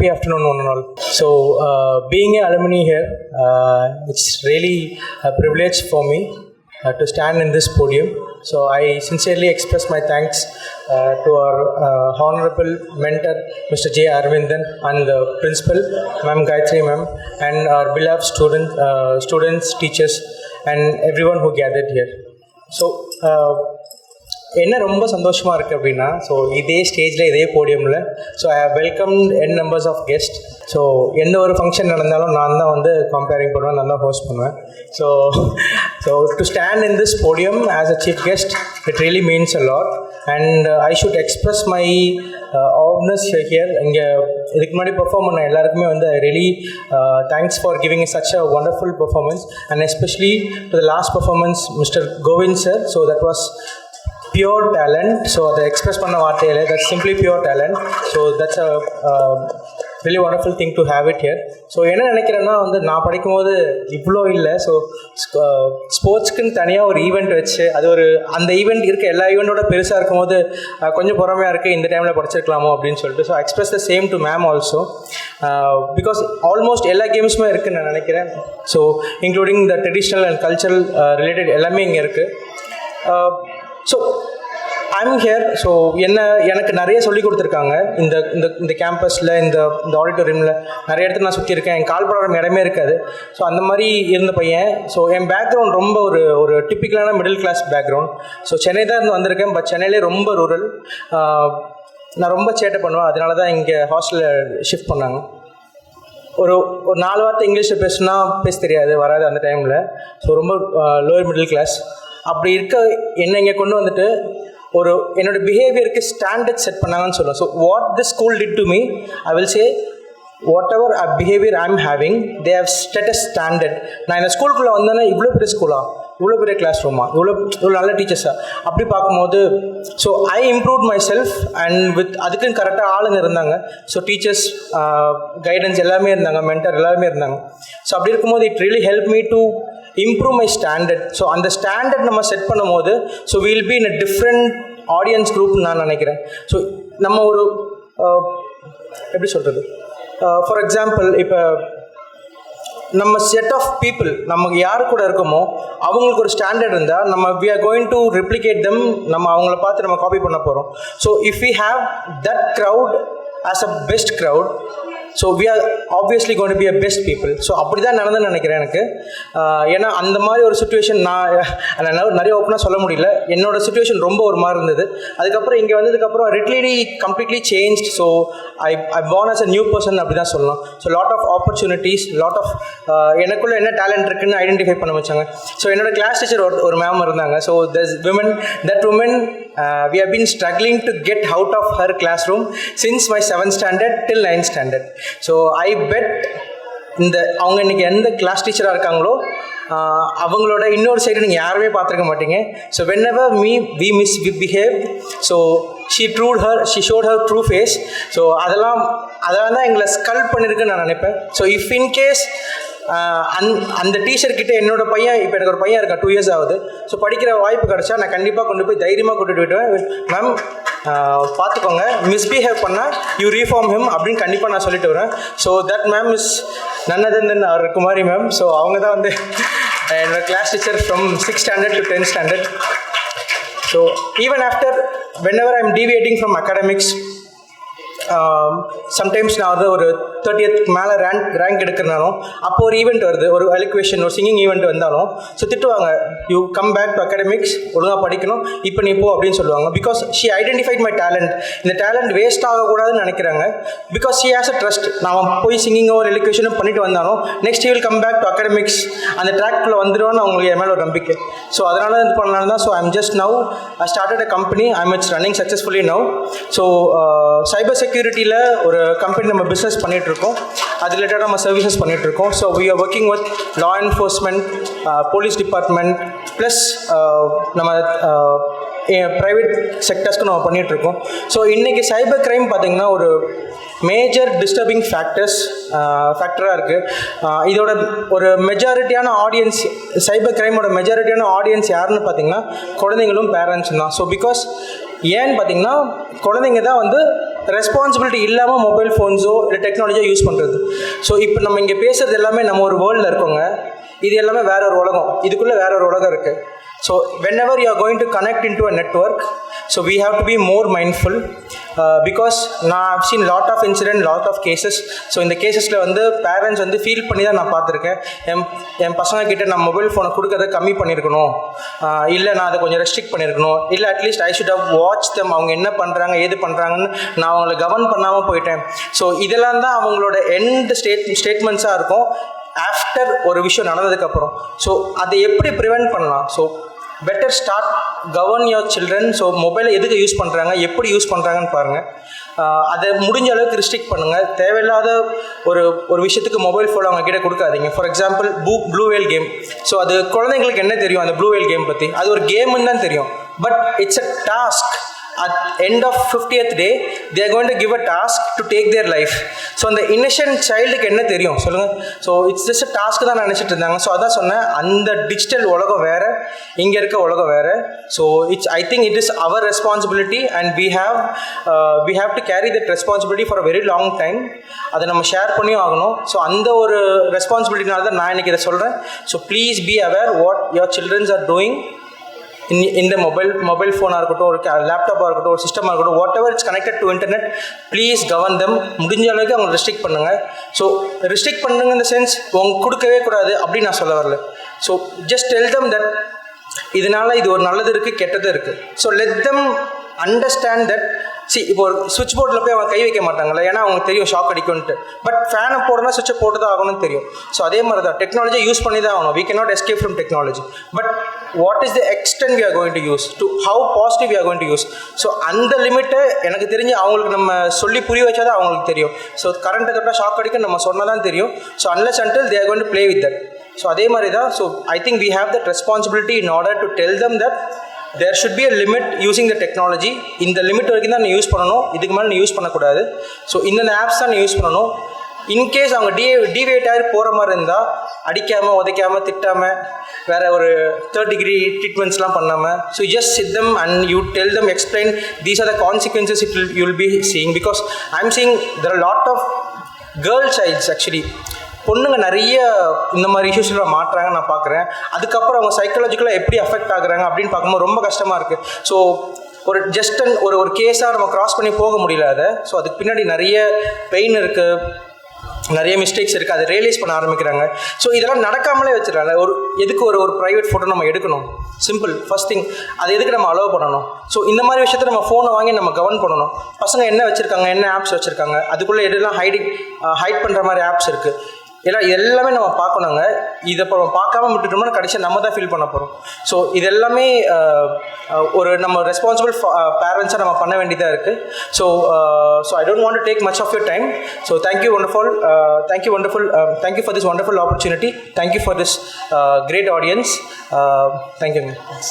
happy afternoon, one and all. So, being an alumni here, it's really a privilege for me to stand in this podium. So, I sincerely express my thanks to our honorable mentor, Mr. J. Arvindan, and the principal, Ma'am Gayatri Ma'am, and our beloved students, teachers, and everyone who gathered here. So, என்ன ரொம்ப சந்தோஷமாக இருக்குது அப்படின்னா, so இதே ஸ்டேஜில் இதே போடியமில் so I have welcome n numbers of guest. So எந்த ஒரு ஃபங்க்ஷன் நடந்தாலும் நான் தான் வந்து கம்பேரிங் பண்ணுவேன், நான் தான் ஹோஸ்ட் பண்ணுவேன். So to stand in this podium as a chief guest, it really means a lot. And I should express my happiness here. இங்கே இதுக்கு முன்னாடி பெர்ஃபார்ம் பண்ண எல்லாருக்குமே வந்து I really thanks for giving such a wonderful performance. And especially to the last performance mister Govind sir. So that was pure talent. So அதை express பண்ண வார்த்தையில் that's simply pure talent. So that's a really wonderful thing to have it here. So என்ன நினைக்கிறேன்னா வந்து நான் படிக்கும்போது இவ்வளோ இல்லை. ஸோ ஸ்போர்ட்ஸ்க்குன்னு தனியாக ஒரு ஈவெண்ட் வச்சு அது ஒரு அந்த ஈவெண்ட் இருக்க எல்லா ஈவெண்ட்டோட பெருசாக இருக்கும்போது கொஞ்சம் பொறாமையாக இருக்குது, இந்த டைமில் படிச்சிருக்கலாமோ அப்படின்னு சொல்லிட்டு. So express the same to ma'am also, because almost எல்லா கேம்ஸுமே இருக்குதுன்னு நான் நினைக்கிறேன். So including the traditional and cultural related எல்லாமே இங்கே இருக்குது. So I'm here. ஸோ எனக்கு நிறைய சொல்லி கொடுத்துருக்காங்க இந்த இந்த இந்த கேம்பஸில், இந்த ஆடிட்டோரியமில் நிறைய இடத்துல நான் சுற்றியிருக்கேன். என் கால் போடுற இடமே இருக்காது. ஸோ அந்த மாதிரி இருந்த பையன். ஸோ என் பேக்ரவுண்ட் ரொம்ப ஒரு டிப்பிக்கலான middle class background. So Chennai தான் இருந்து வந்திருக்கேன், பட் சென்னையிலே ரொம்ப ரூரல். நான் ரொம்ப சேட்டை பண்ணுவேன், அதனால தான் இங்கே ஹாஸ்டலில் ஷிஃப்ட் பண்ணாங்க. ஒரு 4 வார்த்தை இங்கிலீஷில் பேச தெரியாது, வராது அந்த டைமில். ஸோ ரொம்ப லோயர் மிடில் கிளாஸ். அப்படி இருக்க என்ன இங்கே கொண்டு வந்துட்டு என்னோடய பிஹேவியருக்கு ஸ்டாண்டர்ட் செட் பண்ணாங்கன்னு சொல்லுவேன். So what this school did to me, I will say whatever a behaviour I am having, they have set a standard. நான் இந்த ஸ்கூலுக்குள்ளே வந்தேன்னா இவ்வளோ பெரிய ஸ்கூலா, இவ்வளோ பெரிய கிளாஸ் ரூமா, இவ்வளோ நல்ல டீச்சர்ஸா அப்படி பார்க்கும்போது so I improve my self. And with அதுக்குன்னு கரெக்டாக ஆளுங்க இருந்தாங்க. ஸோ டீச்சர்ஸ், கைடன்ஸ் எல்லாமே இருந்தாங்க, மென்டர் எல்லாருமே இருந்தாங்க. ஸோ அப்படி இருக்கும்போது it really help me to improve my standard. So அந்த ஸ்டாண்டர்ட் நம்ம செட் பண்ணும் போது so will be in a different audience group நான் நினைக்கிறேன். ஸோ நம்ம ஒரு எப்படி சொல்கிறது, ஃபார் எக்ஸாம்பிள் இப்போ நம்ம செட் ஆஃப் பீப்புள் நமக்கு யார் கூட இருக்கோமோ அவங்களுக்கு ஒரு ஸ்டாண்டர்ட் இருந்தால் நம்ம we are going to replicate them. நம்ம அவங்கள பார்த்து நம்ம காப்பி பண்ண போகிறோம். So if we have that crowd as a best crowd, so we are obviously going to be a best people. ஸோ அப்படி தான் நடந்துன்னு நினைக்கிறேன் எனக்கு. ஏன்னா அந்த மாதிரி ஒரு சுச்சுவேஷன் நான் நிறைய ஓப்பனாக சொல்ல முடியல. என்னோடய சுச்சுவேஷன் ரொம்ப ஒரு மாதிரி இருந்தது. அதுக்கப்புறம் இங்கே வந்ததுக்கப்புறம் ரிட்லி completely change. So I born as a new person அப்படி தான் சொல்லலாம். So lot of opportunities, lot of எனக்குள்ளே என்ன டேலண்ட் இருக்குன்னு ஐடென்டிஃபை பண்ண வச்சாங்க. ஸோ என்னோடய கிளாஸ் டீச்சர் ஒரு மேம் இருந்தாங்க. So that woman we have been struggling to get out of her classroom since my 7th standard till 9th standard. So I bed அவங்க இன்றைக்கி எந்த கிளாஸ் டீச்சராக இருக்காங்களோ அவங்களோட இன்னொரு சைடு நீங்கள் யாருமே பார்த்துருக்க மாட்டீங்க. So whenever we misbehave, so she showed her true face. So அதெல்லாம் தான் எங்களை ஸ்கல்ப் பண்ணியிருக்குன்னு நான் நினைப்பேன். ஸோ இஃப் இன்கேஸ் அந்த டீச்சர்கிட்ட என்னோட பையன், இப்போ எனக்கு ஒரு பையன் இருக்கா, 2 years ஆகுது. ஸோ படிக்கிற வாய்ப்பு கிடச்சா நான் கண்டிப்பாக கொண்டு போய் தைரியமாக கூட்டிகிட்டு விட்டுவேன். மேம் பார்த்துக்கோங்க, மிஸ்பிஹேவ் பண்ணால் யூ ரீஃபார்ம் ஹிம் அப்படின்னு கண்டிப்பாக நான் சொல்லிட்டு வரேன். So that ma'am is none other than our Kumari ma'am. ஸோ அவங்க தான் வந்து என்னோட class teacher from 6th standard to 10th standard. So even after whenever I am deviating from academics, sometimes நான் வந்து ஒரு 30th மேலே ரேங்க் எடுக்கிறனாலும் அப்போ ஒரு ஈவெண்ட் வருது, ஒரு எலக்வேஷன், ஒரு சிங்கிங் ஈவெண்ட் வந்தாலும் ஸோ திட்டுவாங்க, you come back to academics, ஒழுங்காக படிக்கணும், இப்போ நீ போ அப்படின்னு சொல்லுவாங்க. Because she identified my talent. இந்த டேலண்ட் வேஸ்ட் ஆகக்கூடாதுன்னு நினைக்கிறாங்க. Because she has a trust. நான் போய் சிங்கிங்கோ ஒரு எலக்வேஷனும் பண்ணிட்டு வந்தாலும் next you will come back to academics, அந்த ட்ராக்குள்ளே வந்துடுவோன்னு அவங்களுக்கு என் மேலே ஒரு நம்பிக்கை. ஸோ அதனால இது பண்ணலாம் தான். So I'm just now I started a company, I'm it's running successfully now. So cyber செக்யூரிட்டியில் ஒரு கம்பெனி நம்ம பிஸ்னஸ் பண்ணிகிட்ருக்கோம், அது ரிலேட்டடாக நம்ம சர்வீசஸ் பண்ணிகிட்ருக்கோம். So we are working with law enforcement, police department, plus நம்ம ப்ரைவேட் செக்டர்ஸ்க்கு நம்ம பண்ணிகிட்ருக்கோம். ஸோ இன்றைக்கி சைபர் க்ரைம் பார்த்திங்கன்னா ஒரு மேஜர் டிஸ்டர்பிங் ஃபேக்டராக இருக்குது. இதோட ஒரு மெஜாரிட்டியான ஆடியன்ஸ், சைபர் க்ரைமோட மெஜாரிட்டியான ஆடியன்ஸ் யாருன்னு பார்த்திங்கன்னா குழந்தைங்களும் பேரண்ட்ஸும் தான். ஸோ பிகாஸ் ஏன்னு பார்த்திங்கன்னா குழந்தைங்க தான் வந்து ரெஸ்பான்சிபிலிட்டி இல்லாமல் மொபைல் ஃபோன்ஸோ இல்லை டெக்னாலஜியோ யூஸ் பண்ணுறது. ஸோ இப்போ நம்ம இங்கே பேசுகிறது எல்லாமே நம்ம ஒரு வேர்ல்டில் இருக்கோங்க, இது எல்லாமே வேற ஒரு உலகம், இதுக்குள்ளே வேற ஒரு உலகம் இருக்குது. So whenever you are going to connect into a network, so we have to be more mindful because நான் I've seen lot of incident, lot of cases. So இந்த கேசஸில் வந்து பேரண்ட்ஸ் வந்து ஃபீல் பண்ணி தான் நான் பார்த்துருக்கேன். என் பசங்க கிட்ட நான் மொபைல் ஃபோனை கொடுக்கறத கம்மி பண்ணியிருக்கணும், இல்லை நான் அதை கொஞ்சம் ரெஸ்ட்ரிக்ட் பண்ணியிருக்கணும், இல்லை at least I should have watch them, அவங்க என்ன பண்ணுறாங்க ஏது பண்ணுறாங்கன்னு நான் அவங்கள கவர்ன் பண்ணாமல் போயிட்டேன். ஸோ இதெல்லாம் தான் அவங்களோட எண்ட் ஸ்டேட்மெண்ட்ஸாக இருக்கும் ஆஃப்டர் ஒரு விஷயம் நடந்ததுக்கப்புறம். ஸோ அதை எப்படி ப்ரிவெண்ட் பண்ணலாம்? So better start govern your children. So மொபைலை எதுக்கு யூஸ் பண்ணுறாங்க, எப்படி யூஸ் பண்ணுறாங்கன்னு பாருங்கள். அதை முடிஞ்ச அளவுக்கு ரிஸ்ட்ரிக்ட் பண்ணுங்கள். தேவையில்லாத ஒரு விஷயத்துக்கு மொபைல் ஃபோன் அவங்க கிட்டே கொடுக்காதீங்க. For example blue whale game. So அது குழந்தைங்களுக்கு என்ன தெரியும் அந்த ப்ளூ வேல் கேம் பற்றி? அது ஒரு கேம்னு தான் தெரியும். But it's a task. At end of 50th day they are going to give a task to take their life. So அந்த இன்னசென்ட் சைல்டுக்கு என்ன தெரியும் சொல்லுங்கள்? So it's just a task தான் நினச்சிட்டு இருந்தாங்க. ஸோ அதான் சொன்னேன், அந்த டிஜிட்டல் உலகம் வேறு, இங்கே இருக்க உலகம் வேறு. So I think it is our responsibility and we have to carry that responsibility for a very long time. அதை நம்ம ஷேர் பண்ணியும் ஆகணும். ஸோ அந்த ஒரு ரெஸ்பான்சிபிலிட்டினால தான் நான் இன்றைக்கி இதை சொல்கிறேன். So please be aware what your children are doing இந்த மொபைல் ஃபோனாக இருக்கட்டும், ஒரு லேப்டாப்பாக இருக்கட்டும், ஒரு சிஸ்டமாக இருக்கட்டும், whatever it's connected to internet, please govern them. முடிஞ்ச அளவுக்கு அவங்க ரெஸ்ட்ரிக்ட் பண்ணுங்கள். ஸோ ரெஸ்ட்ரிக்ட் பண்ணுங்க இந்த சென்ஸ் உங்களுக்கு கொடுக்கவே கூடாது அப்படின்னு நான் சொல்ல வரல. So just tell them that இதனால் இது ஒரு நல்லது இருக்குது, கெட்டது இருக்குது. So let them understand that. இப்போ ஒரு சுவிட்ச் போர்டில் போய் அவங்க கை வைக்க மாட்டாங்கல்ல, ஏன்னா அவங்க தெரியும் ஷாக் அடிக்கும்ட்டு. பட் ஃபேனை போடணும், சுவிட்சை போட்டு தான் ஆகணும்னு தெரியும். ஸோ அதே மாதிரி தான் டெக்னாலஜியை யூஸ் பண்ணி தான் ஆகணும். we cannot escape from technology. But what is the extent we are going to use, to how positive we are going to use. So அந்த லிமிட்டை எனக்கு தெரிஞ்சு அவங்களுக்கு நம்ம சொல்லி புரிய வச்சா தான் அவங்களுக்கு தெரியும். ஸோ கரண்ட்டை தொட்டால் ஷாக் அடிக்க நம்ம சொன்னால் தான் தெரியும். So unless until they are going to play with that. So அதே மாதிரி தான். So I think we have that responsibility in order to tell them that there should be a limit using the technology. இந்த limit வரைக்கும் தான் நீ use பண்ணணும், இதுக்கு மேலே நீ யூஸ் பண்ணக்கூடாது. ஸோ இந்த ஆப்ஸ் தான் நீ யூஸ் பண்ணணும். இன்கேஸ் அவங்க டிவேட் ஆகி போகிற மாதிரி இருந்தால் அடிக்காமல், உதைக்காமல், திட்டாமல், வேறு ஒரு தேர்ட் டிகிரி ட்ரீட்மெண்ட்ஸ்லாம் பண்ணாமல், so just sit them and you tell them, explain these are the consequences you will be seeing. Because I am seeing there are lot of girl childs actually. பொண்ணுங்க நிறைய இந்த மாதிரி இஷ்யூஸ்லாம் மாட்டுறாங்க நான் பார்க்குறேன். அதுக்கப்புறம் அவங்க சைக்காலஜிக்கலாக எப்படி அஃபெக்ட் ஆகுறாங்க அப்படின்னு பார்க்கும்போது ரொம்ப கஷ்டமாக இருக்குது. ஸோ ஒரு ஜஸ்ட் ஒரு கேஸாக நம்ம க்ராஸ் பண்ணி போக முடியல அதை. ஸோ அதுக்கு பின்னாடி நிறைய பெயின் இருக்குது, நிறைய மிஸ்டேக்ஸ் இருக்குது, அதை ரியலைஸ் பண்ண ஆரம்பிக்கிறாங்க. ஸோ இதெல்லாம் நடக்காமலே வச்சுருக்காங்க. எதுக்கு ஒரு ப்ரைவேட் ஃபோட்டோ நம்ம எடுக்கணும்? சிம்பிள் ஃபர்ஸ்ட் திங், அதை எதுக்கு நம்ம அலோவ் பண்ணணும்? ஸோ இந்த மாதிரி விஷயத்தை நம்ம ஃபோனை வாங்கி நம்ம கவர்ன் பண்ணணும். பசங்க என்ன வச்சுருக்காங்க, என்ன ஆப்ஸ் வச்சுருக்காங்க, அதுக்குள்ளே எதெல்லாம் ஹைட் பண்ணுற மாதிரி ஆப்ஸ் இருக்குது, எல்லாமே நம்ம பார்க்கணுங்க. இதை இப்போ நம்ம பார்க்காம விட்டுட்டோம்னா கடைசியாக நம்ம தான் ஃபீல் பண்ண போகிறோம். ஸோ இது எல்லாமே ஒரு நம்ம ரெஸ்பான்சிபிள் பேரண்ட்ஸாக நம்ம பண்ண வேண்டியதாக இருக்குது. So I don't want to take much of your time. So thank you for this wonderful opportunity. Thank you for this great audience. தேங்க்யூங்க.